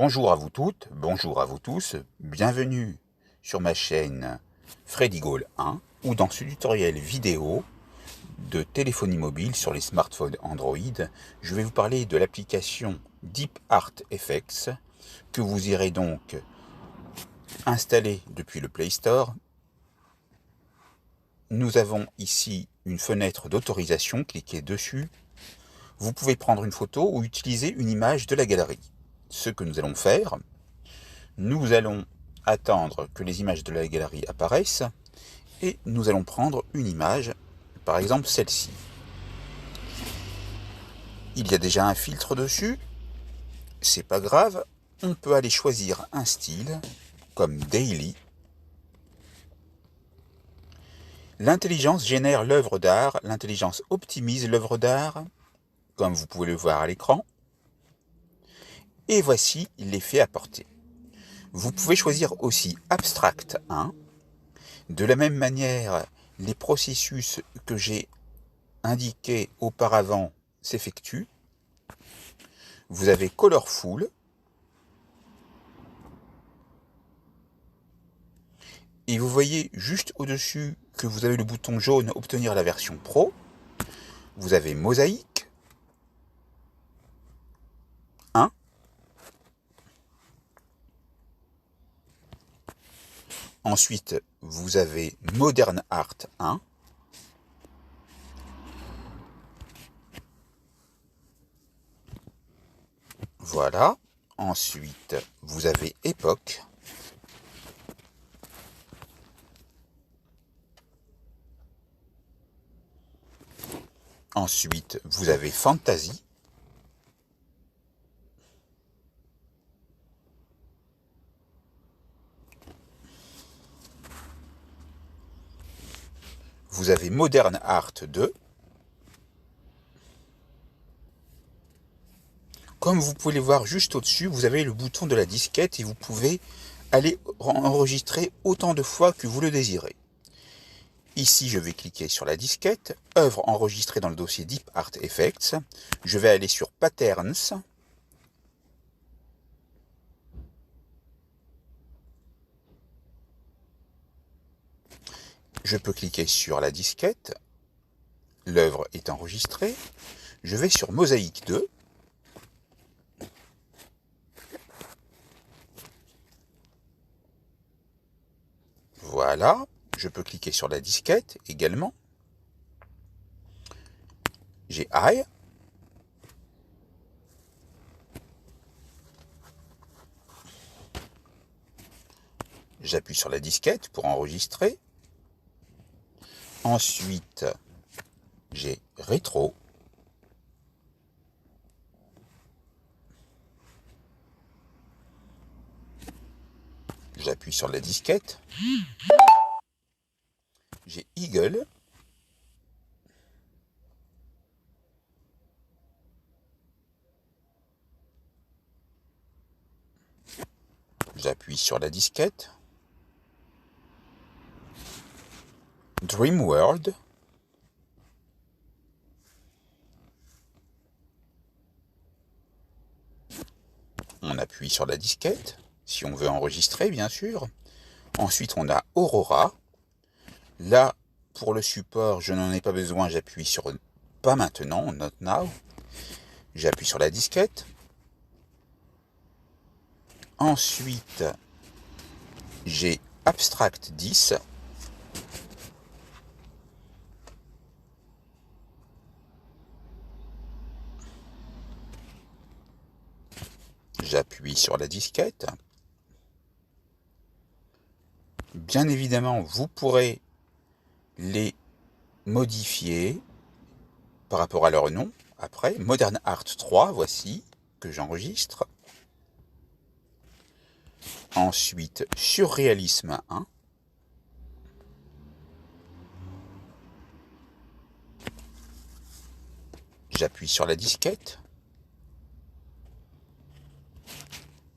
Bonjour à vous toutes, bonjour à vous tous, bienvenue sur ma chaîne Freddy Gall 1 ou dans ce tutoriel vidéo de téléphonie mobile sur les smartphones Android. Je vais vous parler de l'application DeepArtFX que vous irez donc installer depuis le Play Store. Nous avons ici une fenêtre d'autorisation, cliquez dessus. Vous pouvez prendre une photo ou utiliser une image de la galerie. Ce que nous allons faire, nous allons attendre que les images de la galerie apparaissent et nous allons prendre une image, par exemple celle-ci. Il y a déjà un filtre dessus, c'est pas grave, on peut aller choisir un style comme Daily. L'intelligence génère l'œuvre d'art, l'intelligence optimise l'œuvre d'art, comme vous pouvez le voir à l'écran. Et voici l'effet apporté. Vous pouvez choisir aussi Abstract 1. De la même manière, les processus que j'ai indiqués auparavant s'effectuent. Vous avez Colorful. Et vous voyez juste au-dessus que vous avez le bouton jaune Obtenir la version Pro. Vous avez Mosaïque 1. Ensuite, vous avez Modern Art 1. Voilà. Ensuite, vous avez Époque. Ensuite, vous avez Fantasy. Vous avez Modern Art 2. Comme vous pouvez le voir juste au-dessus, vous avez le bouton de la disquette et vous pouvez aller enregistrer autant de fois que vous le désirez. Ici, je vais cliquer sur la disquette, œuvre enregistrée dans le dossier DeepArtFX. Je vais aller sur Patterns. Je peux cliquer sur la disquette. L'œuvre est enregistrée. Je vais sur Mosaïque 2. Voilà. Je peux cliquer sur la disquette également. J'ai I. J'appuie sur la disquette pour enregistrer. Ensuite, j'ai Rétro. J'appuie sur la disquette. J'ai Eagle. J'appuie sur la disquette. Dream World. On appuie sur la disquette, si on veut enregistrer, bien sûr. Ensuite, on a Aurora. Là, pour le support, je n'en ai pas besoin, j'appuie sur Pas maintenant, Not Now. J'appuie sur la disquette. Ensuite, j'ai Abstract 10. J'appuie sur la disquette. Bien évidemment, vous pourrez les modifier par rapport à leur nom. Après, Modern Art 3, voici, que j'enregistre. Ensuite, Surréalisme 1. J'appuie sur la disquette.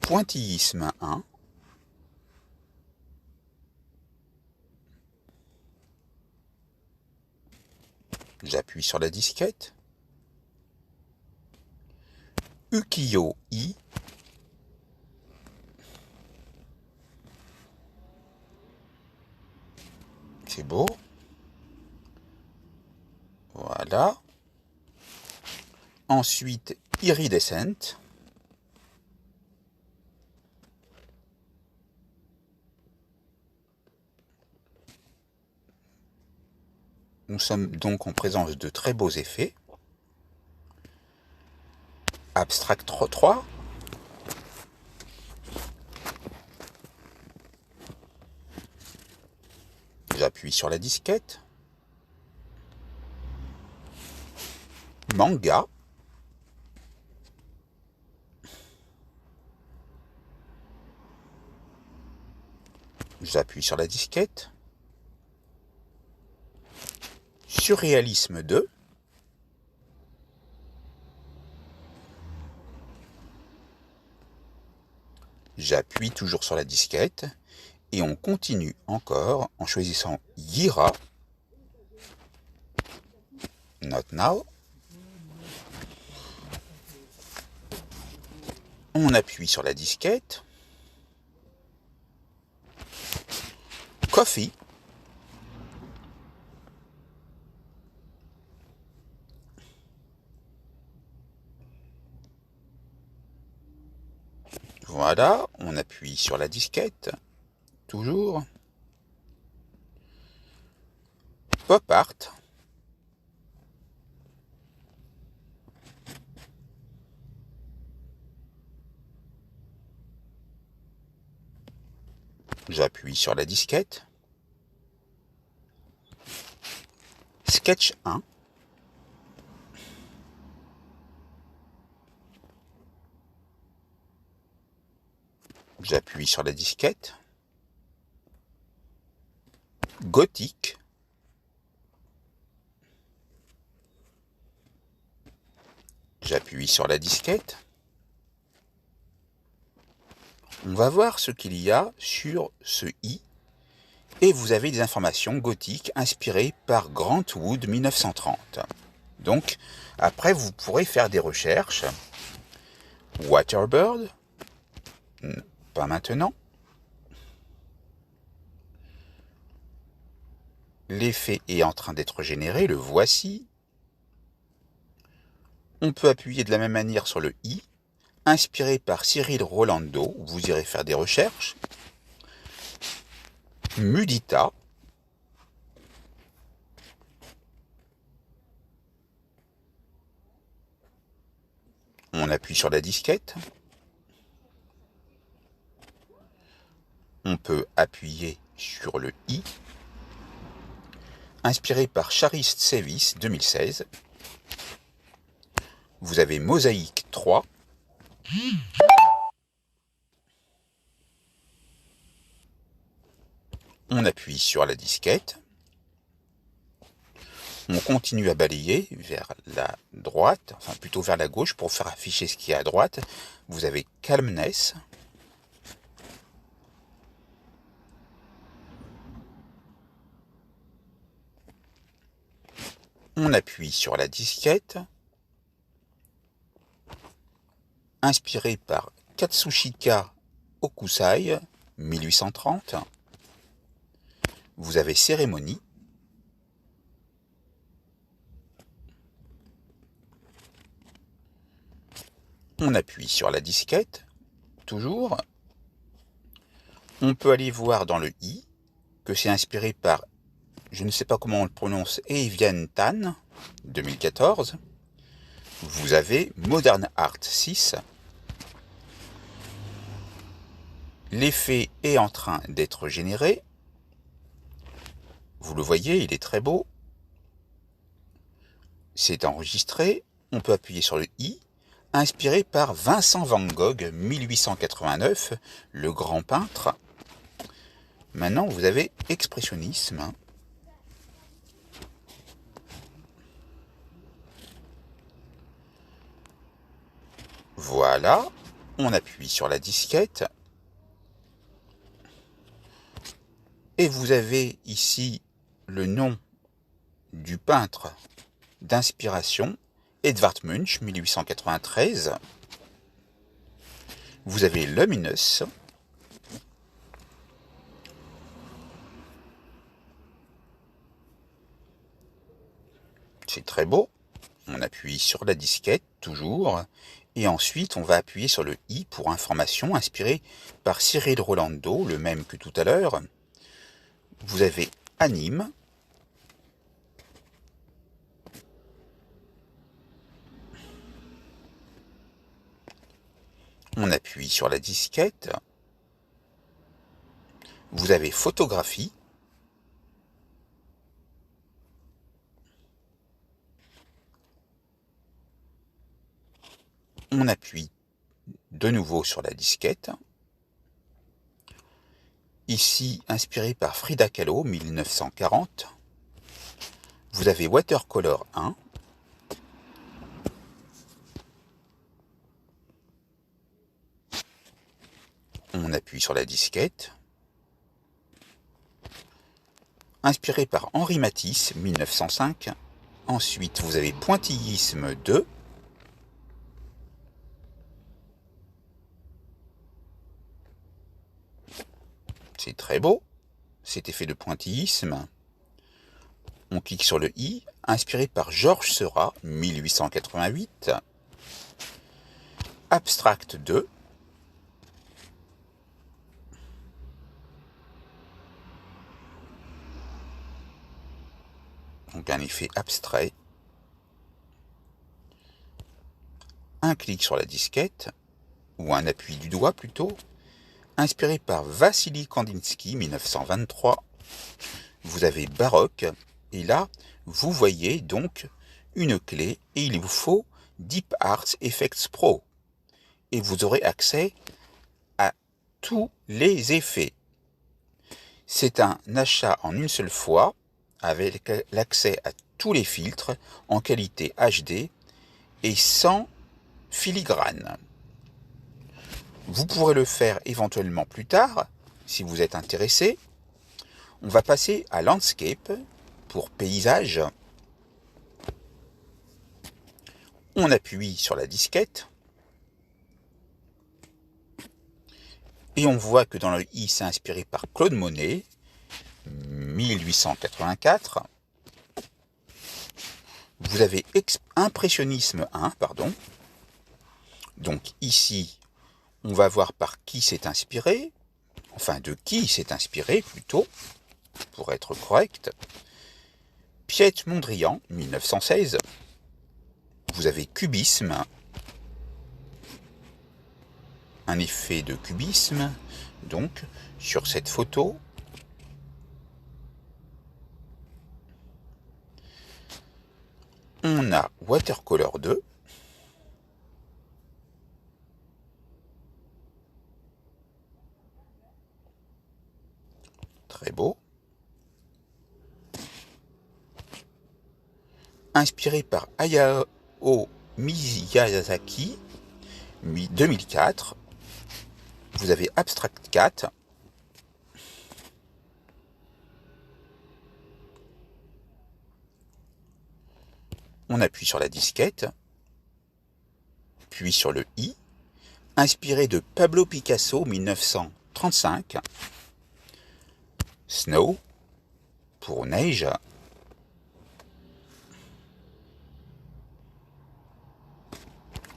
Pointillisme 1. J'appuie sur la disquette. Ukiyo-i. C'est beau. Voilà. Ensuite, Iridescent. Nous sommes donc en présence de très beaux effets. Abstract 3. J'appuie sur la disquette. Manga. J'appuie sur la disquette. Surréalisme 2. J'appuie toujours sur la disquette. Et on continue encore en choisissant Yira. Not now. On appuie sur la disquette. Coffee. Voilà, on appuie sur la disquette. Toujours. Pop art. J'appuie sur la disquette. Sketch 1. J'appuie sur la disquette. Gothique. J'appuie sur la disquette. On va voir ce qu'il y a sur ce i. Et vous avez des informations gothiques inspirées par Grant Wood 1930. Donc, après, vous pourrez faire des recherches. Waterbird. Pas maintenant. L'effet est en train d'être généré, le voici. On peut appuyer de la même manière sur le i, inspiré par Cyril Rolando, vous irez faire des recherches. Mudita. On appuie sur la disquette. On peut appuyer sur le i. Inspiré par Charist Sevis 2016. Vous avez Mosaïque 3. On appuie sur la disquette. On continue à balayer vers la droite, enfin plutôt vers la gauche pour faire afficher ce qu'il y a à droite. Vous avez Calmness. On appuie sur la disquette. Inspiré par Katsushika Okusai, 1830. Vous avez Cérémonie. On appuie sur la disquette, toujours. On peut aller voir dans le i que c'est inspiré par, je ne sais pas comment on le prononce, Evian Tan, 2014. Vous avez Modern Art 6. L'effet est en train d'être généré. Vous le voyez, il est très beau. C'est enregistré. On peut appuyer sur le i. Inspiré par Vincent van Gogh, 1889, le grand peintre. Maintenant, vous avez expressionnisme. Voilà. On appuie sur la disquette. Et vous avez ici le nom du peintre d'inspiration, Edvard Munch, 1893. Vous avez Luminous. appuie sur la disquette, toujours, et ensuite on va appuyer sur le I pour information, inspiré par Cyril Rolando, le même que tout à l'heure. Vous avez anime. On appuie sur la disquette. Vous avez photographie. On appuie de nouveau sur la disquette. Ici, inspiré par Frida Kahlo, 1940. Vous avez Watercolor 1. On appuie sur la disquette. Inspiré par Henri Matisse, 1905. Ensuite, vous avez Pointillisme 2. C'est très beau, cet effet de pointillisme. On clique sur le I, inspiré par Georges Seurat, 1888. Abstract 2. Donc un effet abstrait. Un clic sur la disquette, ou un appui du doigt plutôt, inspiré par Vassili Kandinsky, 1923. Vous avez baroque, et là, vous voyez donc une clé, et il vous faut Deep Arts Effects Pro. Et vous aurez accès à tous les effets. C'est un achat en une seule fois, avec l'accès à tous les filtres en qualité HD et sans filigrane. Vous pourrez le faire éventuellement plus tard, si vous êtes intéressé. On va passer à Landscape pour paysage. On appuie sur la disquette. Et on voit que dans le I, c'est inspiré par Claude Monet, 1884. Vous avez Impressionnisme 1, pardon. Donc ici, on va voir par qui c'est inspiré, enfin de qui c'est inspiré plutôt, pour être correct. Piet Mondrian, 1916. Vous avez Cubisme, un effet de cubisme, donc sur cette photo. On a Watercolor 2. Très beau. Inspiré par Hayao Miyazaki, 2004. Vous avez Abstract 4. On appuie sur la disquette, puis sur le I, inspiré de Pablo Picasso, 1935. Snow, pour neige.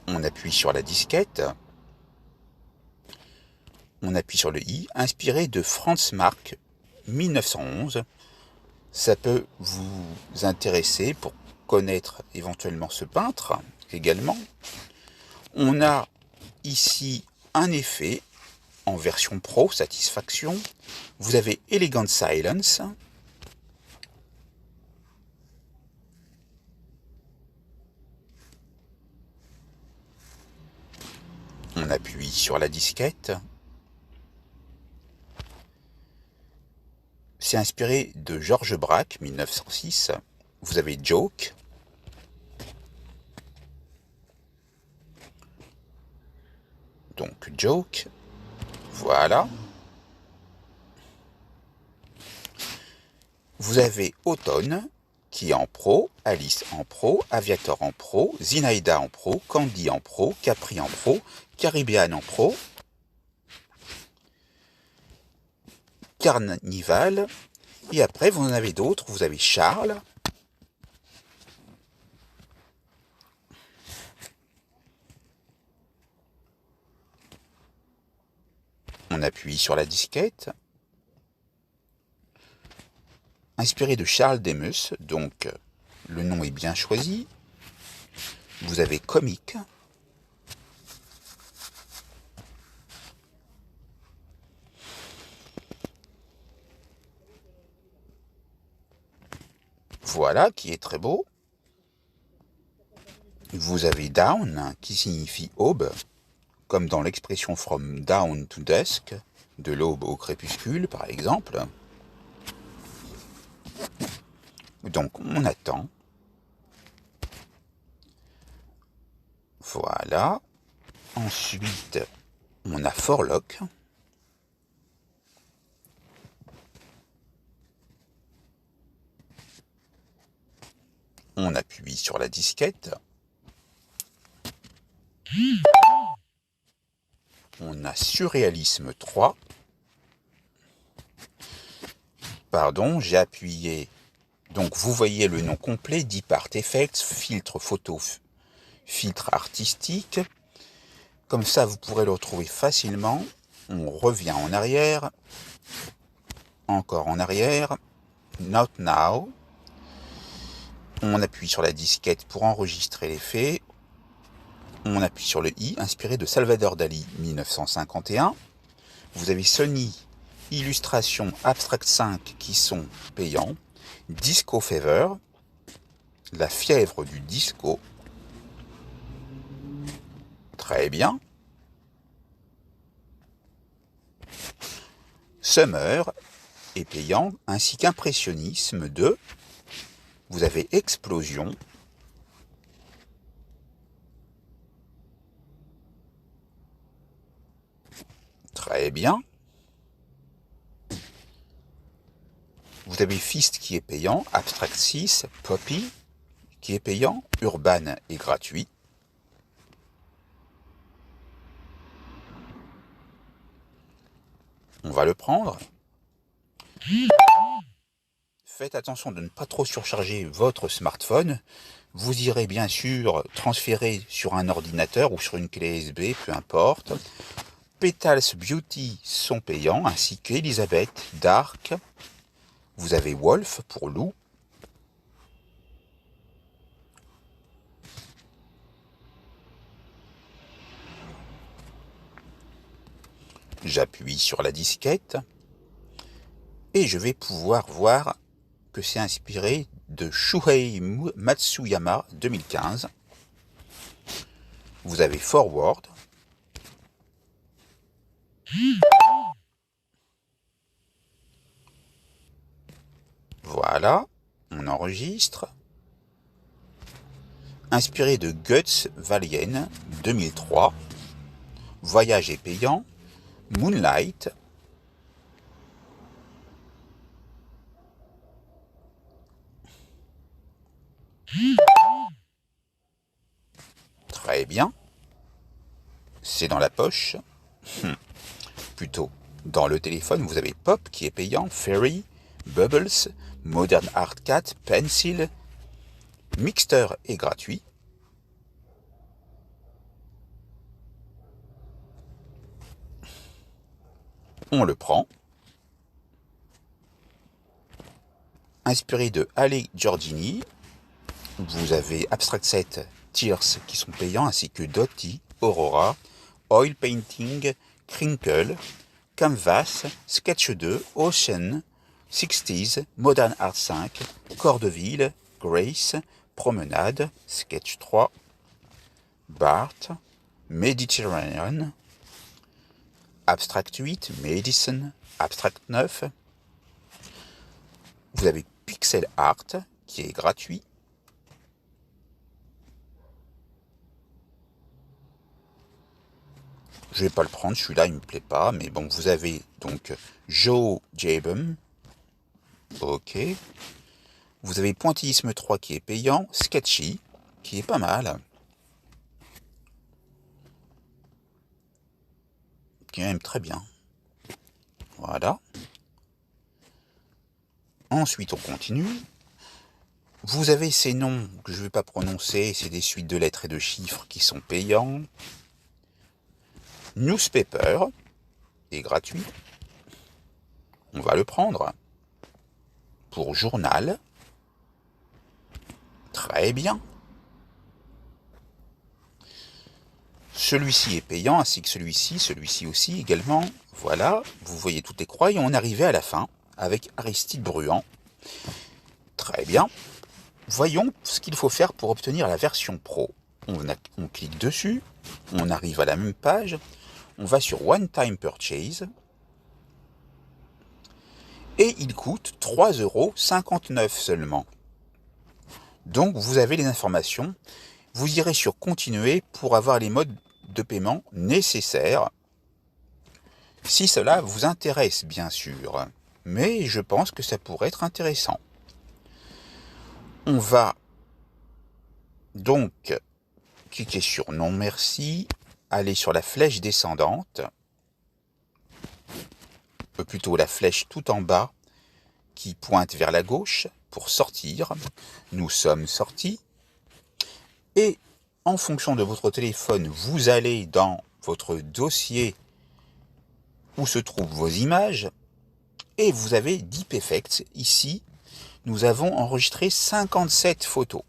On appuie sur la disquette. On appuie sur le I, inspiré de Franz Marc, 1911. Ça peut vous intéresser pour connaître éventuellement ce peintre également. On a ici un effet en version pro, satisfaction. Vous avez Elegant Silence. On appuie sur la disquette. C'est inspiré de Georges Braque, 1906. Vous avez Joke. Donc Joke. Voilà. Vous avez Automne, qui est en pro, Alice en pro, Aviator en pro, Zinaida en pro, Candy en pro, Capri en pro, Caribbean en pro, Carnival, et après vous en avez d'autres, vous avez Charles, On appuie sur la disquette. Inspiré de Charles Demus, donc le nom est bien choisi. Vous avez comique. Voilà, qui est très beau. Vous avez down, qui signifie aube, comme dans l'expression from dawn to dusk, de l'aube au crépuscule, par exemple. Donc, on attend. Voilà. Ensuite, on a for lock. On appuie sur la disquette. On a Surréalisme 3. Pardon, j'ai appuyé. Donc vous voyez le nom complet, Deep-Art Effects, filtre photo, filtre artistique. Comme ça, vous pourrez le retrouver facilement. On revient en arrière. Encore en arrière. Not now. On appuie sur la disquette pour enregistrer l'effet. On appuie sur le i, inspiré de Salvador Dali 1951. Vous avez Sony Illustration Abstract 5 qui sont payants. Disco Fever, la fièvre du disco. Très bien. Summer est payant, ainsi qu'Impressionnisme 2. Vous avez Explosion. Très bien. Vous avez Fist qui est payant, Abstract 6, Poppy qui est payant, Urban est gratuit. On va le prendre. Faites attention de ne pas trop surcharger votre smartphone. Vous irez bien sûr transférer sur un ordinateur ou sur une clé USB, peu importe. Petals Beauty sont payants, ainsi qu'Elizabeth, Dark. Vous avez Wolf pour loup. J'appuie sur la disquette et je vais pouvoir voir que c'est inspiré de Shuhei Matsuyama 2015. Vous avez Forward. Voilà, on enregistre. Inspiré de Guts Valien 2003. Voyage est payant. Moonlight. Très bien. C'est dans la poche. Plutôt dans le téléphone, vous avez Pop qui est payant, Fairy, Bubbles, Modern Art Cat, Pencil. Mixter est gratuit. On le prend. Inspiré de Ale Giorgini, vous avez Abstract 7, Tears qui sont payants, ainsi que Dottie, Aurora, Oil Painting, Crinkle, Canvas, Sketch 2, Ocean, 60s, Modern Art 5, Cordeville, Grace, Promenade, Sketch 3, Bart, Mediterranean, Abstract 8, Medicine, Abstract 9. Vous avez Pixel Art qui est gratuit. Je vais pas le prendre, celui-là il me plaît pas, mais bon, vous avez donc Joe Jabum. Ok. Vous avez Pointillisme 3 qui est payant, Sketchy qui est pas mal. Qui est même très bien. Voilà. Ensuite, on continue. Vous avez ces noms que je ne vais pas prononcer, c'est des suites de lettres et de chiffres qui sont payants. Newspaper. est gratuit. On va le prendre. Pour journal. Très bien. Celui-ci est payant, ainsi que celui-ci aussi également. Voilà, vous voyez toutes les croix et on arrivait à la fin avec Aristide Bruand. Très bien. Voyons ce qu'il faut faire pour obtenir la version Pro. On clique dessus, on arrive à la même page, on va sur One Time Purchase et il coûte 3,59 € seulement. Donc vous avez les informations, vous irez sur Continuer pour avoir les modes de paiement nécessaires, si cela vous intéresse bien sûr, mais je pense que ça pourrait être intéressant. On va donc cliquer sur Non merci, aller sur la flèche descendante, plutôt la flèche tout en bas qui pointe vers la gauche pour sortir. Nous sommes sortis et en fonction de votre téléphone, vous allez dans votre dossier où se trouvent vos images et vous avez Deep Effects. Ici, nous avons enregistré 57 photos.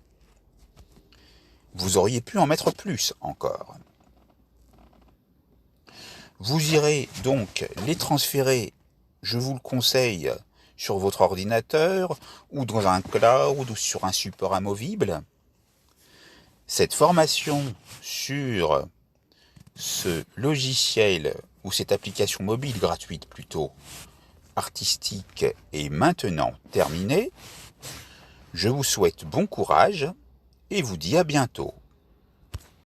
Vous auriez pu en mettre plus encore. Vous irez donc les transférer, je vous le conseille, sur votre ordinateur ou dans un cloud ou sur un support amovible. Cette formation sur ce logiciel ou cette application mobile gratuite plutôt artistique est maintenant terminée. Je vous souhaite bon courage et vous dis à bientôt.